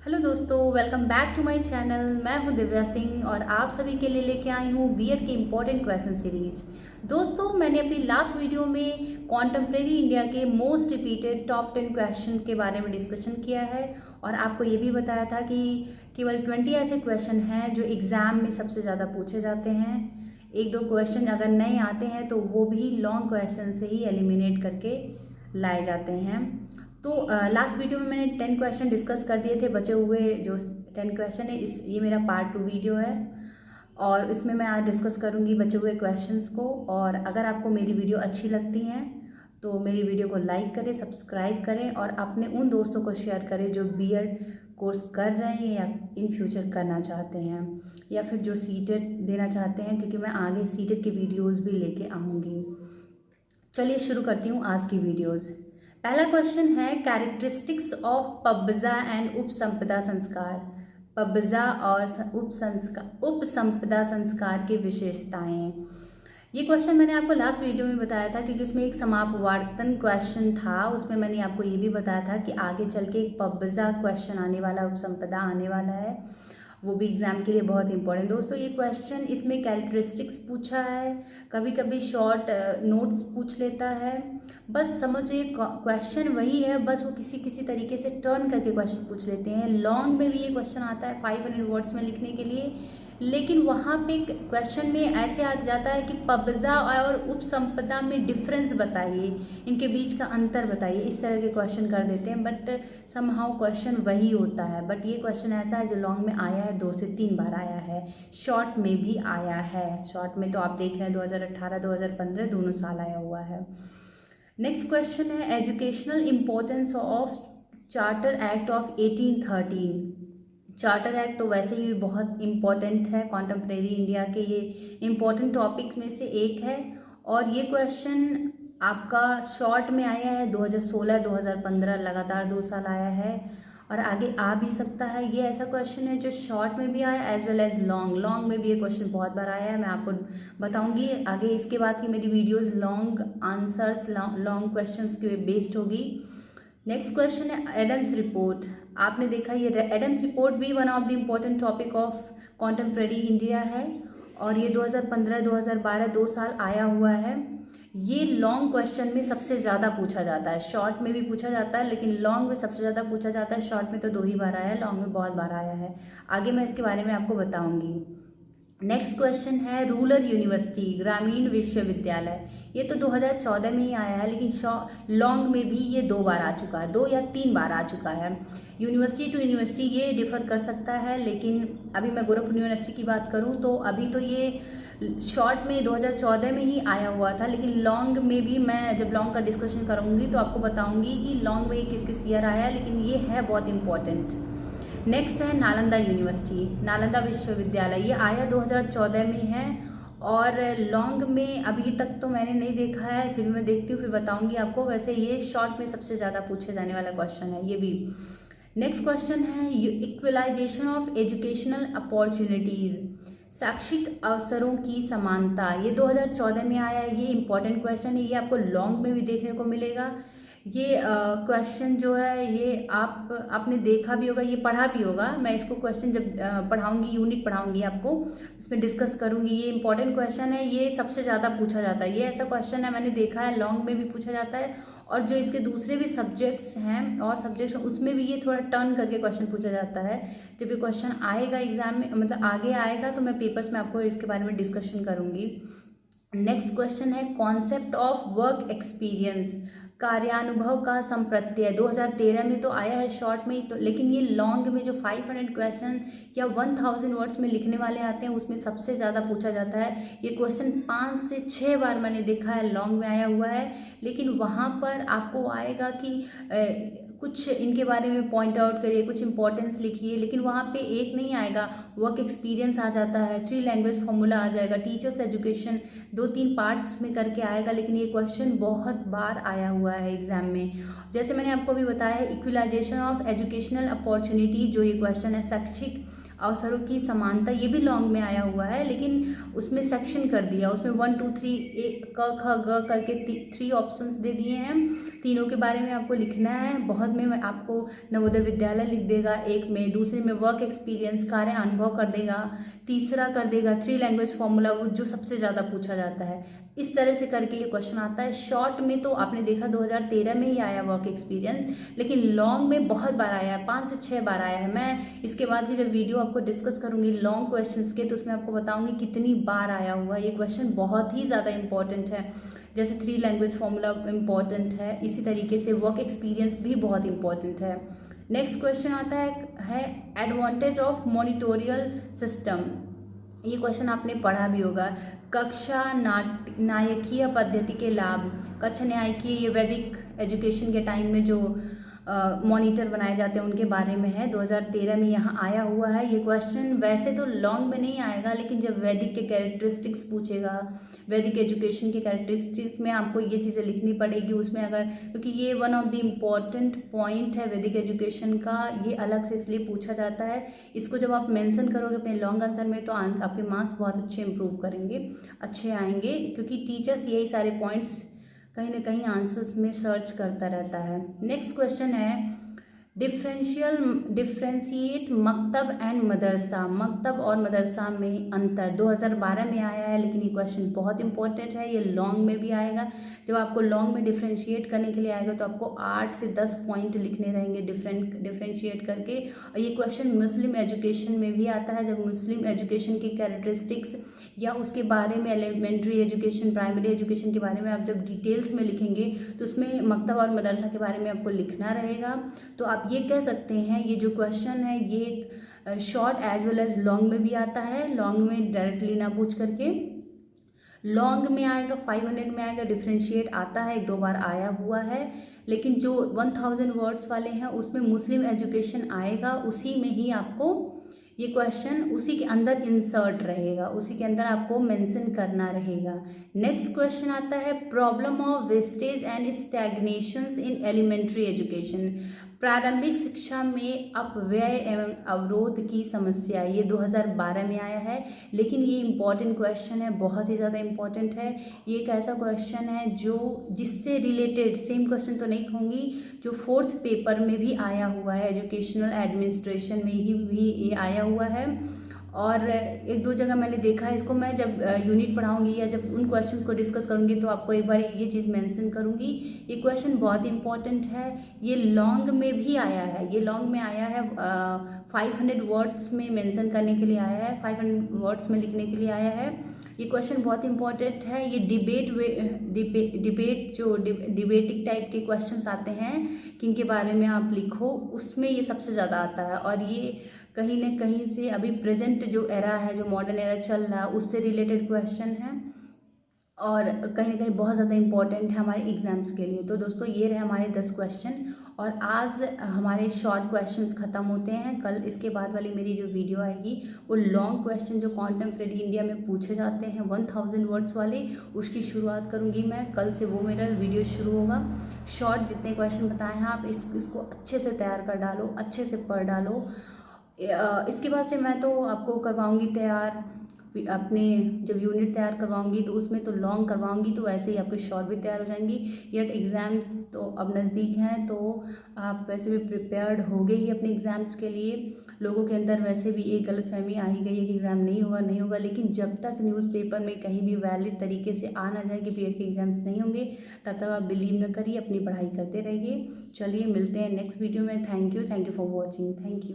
Hello दोस्तों, welcome back to my channel. मैं हूं दिव्या सिंह और आप सभी के लिए लेके आई हूं बीएड की इम्पोर्टेंट क्वेश्चन सीरीज। दोस्तों, मैंने अपनी लास्ट वीडियो में कॉन्टेम्प्रेरी इंडिया के मोस्ट रिपीटेड टॉप 10 क्वेश्चन के बारे में डिस्कशन किया है और आपको ये भी बताया था कि केवल 20 ऐसे क्वेश्चन हैं जो एग्ज़ाम में सबसे ज़्यादा पूछे जाते हैं। एक दो क्वेश्चन अगर नहीं आते हैं तो वो भी लॉन्ग क्वेश्चन से ही एलिमिनेट करके लाए जाते हैं। तो लास्ट वीडियो में मैंने 10 क्वेश्चन डिस्कस कर दिए थे। बचे हुए जो 10 क्वेश्चन है ये मेरा पार्ट 2 वीडियो है और इसमें मैं आज डिस्कस करूँगी बचे हुए क्वेश्चंस को। और अगर आपको मेरी वीडियो अच्छी लगती हैं तो मेरी वीडियो को लाइक करें, सब्सक्राइब करें और अपने उन दोस्तों को शेयर करें जो बीएड कोर्स कर रहे हैं या इन फ्यूचर करना चाहते हैं या फिर जो सीटेट देना चाहते हैं, क्योंकि मैं आगे सीटेट की वीडियोज़ भी लेके आऊँगी। चलिए शुरू करती हूँ आज की वीडियोज़। पहला क्वेश्चन है कैरेक्टरिस्टिक्स ऑफ पबजा एंड उपसंपदा संस्कार। पबजा और उपसंपदा संस्कार की विशेषताएं। ये क्वेश्चन मैंने आपको लास्ट वीडियो में बताया था क्योंकि उसमें एक समापवर्तन क्वेश्चन था। उसमें मैंने आपको ये भी बताया था कि आगे चल के एक पबजा क्वेश्चन आने वाला, उपसंपदा आने वाला है, वो भी एग्ज़ाम के लिए बहुत इंपॉर्टेंट। दोस्तों, ये क्वेश्चन इसमें कैरेक्टरिस्टिक्स पूछा है, कभी कभी शॉर्ट नोट्स पूछ लेता है। बस समझिए क्वेश्चन वही है, बस वो किसी किसी तरीके से टर्न करके क्वेश्चन पूछ लेते हैं। लॉन्ग में भी ये क्वेश्चन आता है 500 वर्ड्स में लिखने के लिए, लेकिन वहाँ पे क्वेश्चन में ऐसे आ जाता है कि पबजा और उपसंपदा में डिफरेंस बताइए, इनके बीच का अंतर बताइए, इस तरह के क्वेश्चन कर देते हैं। बट समहाउ क्वेश्चन वही होता है। बट ये क्वेश्चन ऐसा है जो लॉन्ग में आया है 2 से 3 बार आया है, शॉर्ट में भी आया है। शॉर्ट में तो आप देख रहे हैं 2018 2015 दोनों साल आया हुआ है। नेक्स्ट क्वेश्चन है educational importance of charter act of 1813। Charter act तो वैसे ही बहुत इम्पॉर्टेंट है, कॉन्टेम्प्रेरी इंडिया के ये इम्पॉर्टेंट टॉपिक्स में से एक है। और ये क्वेश्चन आपका शॉर्ट में आया है 2016 2015, लगातार 2 साल आया है और आगे आ भी सकता है। ये ऐसा क्वेश्चन है जो शॉर्ट में भी आया एज वेल एज लॉन्ग में भी ये क्वेश्चन बहुत बार आया है। मैं आपको बताऊंगी आगे, इसके बाद की मेरी videos long answers, long question के बेस्ड होगी। नेक्स्ट क्वेश्चन है एडम्स रिपोर्ट। आपने देखा ये एडम्स रिपोर्ट भी one of the important topic of contemporary India है और ये 2015 2012 2 साल आया हुआ है। ये लॉन्ग क्वेश्चन में सबसे ज़्यादा पूछा जाता है, शॉर्ट में भी पूछा जाता है लेकिन लॉन्ग में सबसे ज़्यादा पूछा जाता है। शॉर्ट में तो 2 ही बार आया है, लॉन्ग में बहुत बार आया है। आगे मैं इसके बारे में आपको बताऊंगी। नेक्स्ट क्वेश्चन है रूरल यूनिवर्सिटी, ग्रामीण विश्वविद्यालय। ये तो 2014 में ही आया है लेकिन लॉन्ग में भी ये 2 बार आ चुका है, 2 या 3 बार आ चुका है। यूनिवर्सिटी टू यूनिवर्सिटी ये डिफ़र कर सकता है, लेकिन अभी मैं गोरखपुर यूनिवर्सिटी की बात करूँ तो अभी तो ये शॉर्ट में 2014 में ही आया हुआ था, लेकिन लॉन्ग में भी मैं जब लॉन्ग का डिस्कशन करूँगी तो आपको बताऊँगी कि लॉन्ग में किस किस ईयर आया है, लेकिन ये है बहुत इम्पॉर्टेंट। नेक्स्ट है नालंदा यूनिवर्सिटी, नालंदा विश्वविद्यालय। ये आया 2014 में है और लॉन्ग में अभी तक तो मैंने नहीं देखा है, फिर मैं देखती हूँ फिर बताऊंगी आपको। वैसे ये शॉर्ट में सबसे ज़्यादा पूछे जाने वाला क्वेश्चन है ये भी। नेक्स्ट क्वेश्चन है इक्वलाइजेशन ऑफ एजुकेशनल अपॉर्चुनिटीज़, शैक्षिक अवसरों की समानता। ये 2014 में आया है, ये इंपॉर्टेंट क्वेश्चन है, ये आपको लॉन्ग में भी देखने को मिलेगा। ये क्वेश्चन जो है ये आपने देखा भी होगा, ये पढ़ा भी होगा। मैं इसको क्वेश्चन जब पढ़ाऊंगी, यूनिट पढ़ाऊंगी आपको, उसमें डिस्कस करूंगी। ये इंपॉर्टेंट क्वेश्चन है, ये सबसे ज़्यादा पूछा जाता है। ये ऐसा क्वेश्चन है मैंने देखा है लॉन्ग में भी पूछा जाता है और जो इसके दूसरे भी सब्जेक्ट्स हैं और सब्जेक्ट्स उसमें भी ये थोड़ा टर्न करके क्वेश्चन पूछा जाता है। जब ये क्वेश्चन आएगा एग्जाम में, मतलब आगे आएगा, तो मैं पेपर्स में आपको इसके बारे में डिस्कशन करूँगी। नेक्स्ट क्वेश्चन है कॉन्सेप्ट ऑफ वर्क एक्सपीरियंस, कार्यानुभव का संप्रत्यय। 2013 में तो आया है शॉर्ट में ही तो, लेकिन ये लॉन्ग में जो 500 क्वेश्चन या 1000 वर्ड्स में लिखने वाले आते हैं उसमें सबसे ज़्यादा पूछा जाता है। ये क्वेश्चन 5 से 6 बार मैंने देखा है लॉन्ग में आया हुआ है, लेकिन वहाँ पर आपको आएगा कि कुछ इनके बारे में पॉइंट आउट करिए, कुछ इंपॉर्टेंस लिखिए, लेकिन वहाँ पे एक नहीं आएगा, वर्क एक्सपीरियंस आ जाता है, 3 लैंग्वेज फॉर्मूला आ जाएगा, टीचर्स एजुकेशन 2-3 पार्ट्स में करके आएगा। लेकिन ये क्वेश्चन बहुत बार आया हुआ है एग्जाम में। जैसे मैंने आपको भी बताया है इक्वलाइजेशन ऑफ एजुकेशनल अपॉर्चुनिटी, जो ये क्वेश्चन है शैक्षिक अवसरों की समानता, ये भी लॉन्ग में आया हुआ है, लेकिन उसमें सेक्शन कर दिया, उसमें 1 2 3 क ख ग करके 3 ऑप्शंस दे दिए हैं। तीनों के बारे में आपको लिखना है। बहुत में आपको नवोदय विद्यालय लिख देगा, एक में, दूसरे में वर्क एक्सपीरियंस, कार्य अनुभव कर देगा, तीसरा कर देगा 3 लैंग्वेज फॉर्मूला, वो जो सबसे ज़्यादा पूछा जाता है। इस तरह से करके ये क्वेश्चन आता है। शॉर्ट में तो आपने देखा 2013 में ही आया वर्क एक्सपीरियंस, लेकिन लॉन्ग में बहुत बार आया है, 5 से 6 बार आया है। मैं इसके बाद की जब वीडियो आपको डिस्कस करूंगी लॉन्ग क्वेश्चंस के, तो उसमें आपको बताऊंगी कितनी बार आया हुआ ये क्वेश्चन। बहुत ही ज़्यादा इंपॉर्टेंट है। जैसे 3 लैंग्वेज फॉर्मूला इम्पॉर्टेंट है, इसी तरीके से वर्क एक्सपीरियंस भी बहुत इंपॉर्टेंट है। नेक्स्ट क्वेश्चन आता है एडवांटेज ऑफ मॉनिटोरियल सिस्टम। ये क्वेश्चन आपने पढ़ा भी होगा। कक्षा नायकीय पद्धति के लाभ। कक्षा न्यायिकीय ये वैदिक एजुकेशन के टाइम में जो मॉनिटर बनाए जाते हैं उनके बारे में है। 2013 में यहाँ आया हुआ है ये क्वेश्चन। वैसे तो लॉन्ग में नहीं आएगा, लेकिन जब वैदिक के कैरेक्टरिस्टिक्स पूछेगा, वैदिक एजुकेशन के कैरेक्टरिस्टिक्स में आपको ये चीज़ें लिखनी पड़ेगी उसमें, अगर, क्योंकि ये one of the important point है वैदिक एजुकेशन का, ये अलग से इसलिए पूछा जाता है। इसको जब आप मेंशन करोगे अपने लॉन्ग आंसर में तो आपके मार्क्स बहुत अच्छे इंप्रूव करेंगे, अच्छे आएंगे, क्योंकि टीचर्स यही सारे पॉइंट्स कहीं ना कहीं आंसर्स में सर्च करता रहता है। नेक्स्ट क्वेश्चन है डिफ्रेंशिएट मकतब एंड मदरसा। मकतब और मदरसा में अंतर 2012 में आया है, लेकिन ये क्वेश्चन बहुत इंपॉर्टेंट है। ये लॉन्ग में भी आएगा। जब आपको लॉन्ग में डिफ्रेंशिएट करने के लिए आएगा तो आपको 8 से 10 पॉइंट लिखने रहेंगे डिफ्रेंशिएट करके। और ये क्वेश्चन मुस्लिम एजुकेशन में भी आता है। जब मुस्लिम एजुकेशन की कैरेक्टरिस्टिक्स या उसके बारे में, एलिमेंट्री एजुकेशन, प्राइमरी एजुकेशन के बारे में आप जब डिटेल्स में लिखेंगे तो उसमें मकतब और मदरसा के बारे में आपको लिखना रहेगा। तो आप ये कह सकते हैं ये जो क्वेश्चन है ये short as well as long में भी आता है। लॉन्ग में डायरेक्टली ना पूछ करके लॉन्ग में आएगा, 500 में आएगा। डिफ्रेंशिएट आता है, 1-2 बार आया हुआ है, लेकिन जो 1000 वर्ड्स वाले हैं उसमें मुस्लिम एजुकेशन आएगा, उसी में ही आपको ये क्वेश्चन उसी के अंदर इंसर्ट रहेगा, उसी के अंदर आपको मेंशन करना रहेगा। नेक्स्ट क्वेश्चन आता है problem of wastage and stagnations in elementary education. प्रारंभिक शिक्षा में अपव्यय एवं अवरोध की समस्या। ये 2012 में आया है, लेकिन ये इम्पॉर्टेंट क्वेश्चन है, बहुत ही ज़्यादा इम्पॉर्टेंट है। ये एक ऐसा क्वेश्चन है जो जिससे रिलेटेड सेम क्वेश्चन तो नहीं कहूँगी, जो 4th पेपर में भी आया हुआ है, एजुकेशनल एडमिनिस्ट्रेशन में ही भी ये आया हुआ है। और 1-2 जगह मैंने देखा है इसको। मैं जब यूनिट पढ़ाऊंगी या जब उन क्वेश्चंस को डिस्कस करूंगी तो आपको एक बार ये चीज़ मेंशन करूंगी। ये क्वेश्चन बहुत इंपॉर्टेंट है। ये लॉन्ग में भी आया है, ये लॉन्ग में आया है, 500 वर्ड्स में मेंशन करने के लिए आया है, 500 वर्ड्स में लिखने के लिए आया है। ये क्वेश्चन बहुत इंपॉर्टेंट है। ये डिबेटिक टाइप के क्वेश्चंस आते हैं कि इनके बारे में आप लिखो, उसमें ये सबसे ज़्यादा आता है। और ये कहीं न कहीं से अभी प्रेजेंट जो एरा है, जो मॉडर्न एरा चल रहा है, उससे रिलेटेड क्वेश्चन है और कहीं न कहीं बहुत ज़्यादा इंपॉर्टेंट है हमारे एग्जाम्स के लिए। तो दोस्तों ये रहे हमारे 10 क्वेश्चन और आज हमारे शॉर्ट क्वेश्चंस ख़त्म होते हैं। कल इसके बाद वाली मेरी जो वीडियो आएगी वो लॉन्ग क्वेश्चन जो कॉन्टेम्प्रेरी इंडिया में पूछे जाते हैं 1000 वर्ड्स वाले, उसकी शुरुआत करूँगी मैं। कल से वो मेरा वीडियो शुरू होगा। शॉर्ट जितने क्वेश्चन बताए हैं आप इसको अच्छे से तैयार कर डालो, अच्छे से पढ़ डालो। इसके बाद से मैं तो आपको करवाऊंगी तैयार, अपने जब यूनिट तैयार करवाऊंगी तो उसमें तो लॉन्ग करवाऊंगी, तो वैसे ही आपके शॉर्ट भी तैयार हो जाएंगी। येट एग्ज़ाम्स तो अब नज़दीक हैं, तो आप वैसे भी प्रिपेयर्ड हो गए ही अपने एग्ज़ाम्स के लिए। लोगों के अंदर वैसे भी एक गलतफहमी आ ही गई है कि एग्ज़ाम नहीं होगा, लेकिन जब तक न्यूज़पेपर में कहीं भी वैलिड तरीके से आ ना जाए कि बीएड के एग्ज़ाम्स नहीं होंगे, तब तक आप बिलीव न करिए, अपनी पढ़ाई करते रहिए। चलिए मिलते हैं नेक्स्ट वीडियो में। Thank you for watching. Thank you.